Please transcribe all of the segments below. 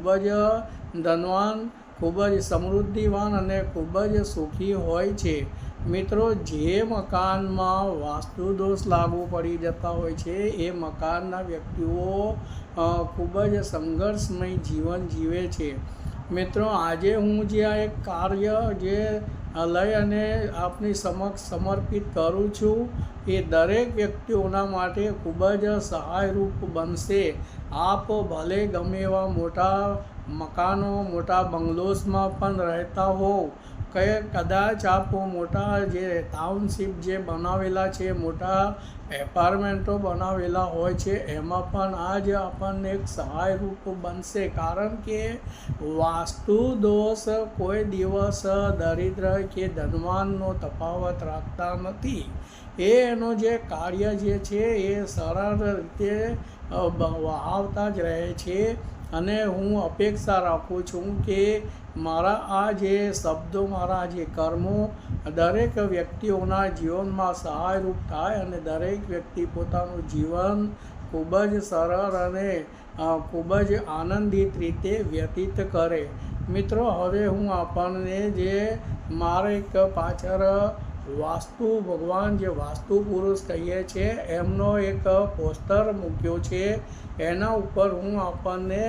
ખૂબ જ ધનવાન, ખૂબ જ સમૃદ્ધિવાન અને ખૂબ જ સુખી હોય છે। મિત્રો, જે મકાનમાં વાસ્તુ દોષ લાગુ પડી જતા હોય છે એ મકાનના વ્યક્તિઓ ખૂબ જ સંઘર્ષમય જીવન જીવે છે। મિત્રો, આજે હું જે આ એક કાર્ય જે લઈ અને આપની સમક્ષ સમર્પિત કરું છું એ દરેક વ્યક્તિઓના માટે ખૂબ જ સહાયરૂપ બનશે। આપ ભલે ગમે એવા મોટા મકાનો, મોટા બંગલોઝમાં પણ રહેતા હોવ કે કદાચ આપ મોટા જે ટાઉનશીપ જે બનાવેલા છે, મોટા એપાર્ટમેન્ટો બનાવેલા હોય છે, એમાં પણ આ જ આપણને એક સહાયરૂપ બનશે। કારણ કે વાસ્તુ દોષ કોઈ દિવસ દરિદ્ર કે ધનવાનનો તફાવત રાખતા નથી। એનો જે કાર્ય જે છે એ સરળ રીતે વહાવતા જ રહે છે। અને હું અપેક્ષા રાખું છું કે મારા આ જે શબ્દો, મારા જે કર્મો દરેક વ્યક્તિઓના જીવનમાં સહાયરૂપ થાય અને દરેક વ્યક્તિ પોતાનું જીવન ખૂબ જ સરળ અને ખૂબ જ આનંદિત રીતે વ્યતીત કરે। મિત્રો, હવે હું આપણને જે મારે એક પાછળ વાસ્તુ ભગવાન જે વાસ્તુ પુરુષ કહીએ છીએ એમનો એક પોસ્ટર મૂક્યો છે। એના ઉપર હું આપણને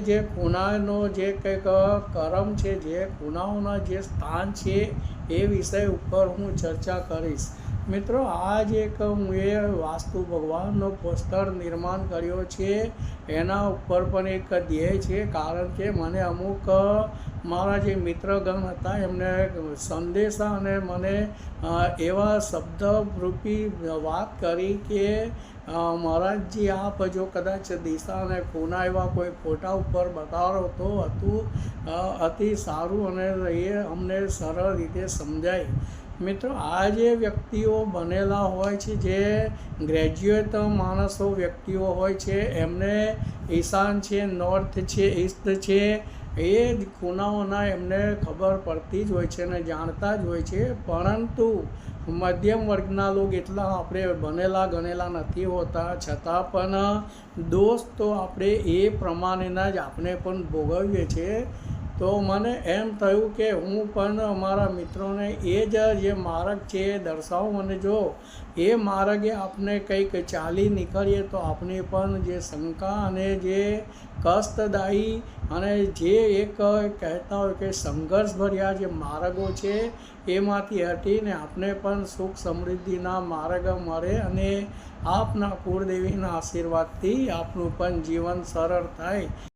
જે ખૂણાનો જે કંઈક કર્મ છે, જે ખૂણાઓના જે સ્થાન છે એ વિષય ઉપર હું ચર્ચા કરીશ। મિત્રો, આ જ એક હું એ વાસ્તુ ભગવાનનો પોસ્ટર નિર્માણ કર્યો છે એના ઉપર પણ એક ધ્યેય છે। કારણ કે મને અમુક મારા જે મિત્રગણ હતા એમને સંદેશા અને મને એવા શબ્દરૂપી વાત કરી કે મહારાજજી, આપ જો કદાચ દિશા અને ખૂણા એવા કોઈ ફોટા ઉપર બતાવો તો અતિ સારું અને એ અમને સરળ રીતે સમજાય। મિત્રો, આ જે વ્યક્તિઓ બનેલા હોય છે, જે ગ્રેજ્યુએટ માણસો વ્યક્તિઓ હોય છે, એમને ઈશાન છે, નોર્થ છે, ઈસ્ટ છે, એ જ ખૂણાઓના એમને ખબર પડતી જ હોય છે અને જાણતા જ હોય છે। પરંતુ મધ્યમ વર્ગના લોકો એટલા આપણે બનેલા ગણેલા નથી હોતા, છતાં પણ દોષ તો આપણે એ પ્રમાણેના જ આપણે પણ ભોગવીએ છીએ। તો મને એમ થયું કે હું પણ અમારા મિત્રોને એ જ જે માર્ગ છે એ દર્શાવું અને જો એ માર્ગે આપણે કંઈક ચાલી નીકળીએ તો આપણે પણ જે શંકા અને જે કષ્ટદાયી અને જે એક કહેતા હોય કે સંઘર્ષભર્યા જે માર્ગો છે એમાંથી હટીને આપણે પણ સુખ સમૃદ્ધિના માર્ગ મળે અને આપના કુળદેવીના આશીર્વાદથી આપનું પણ જીવન સરળ થાય।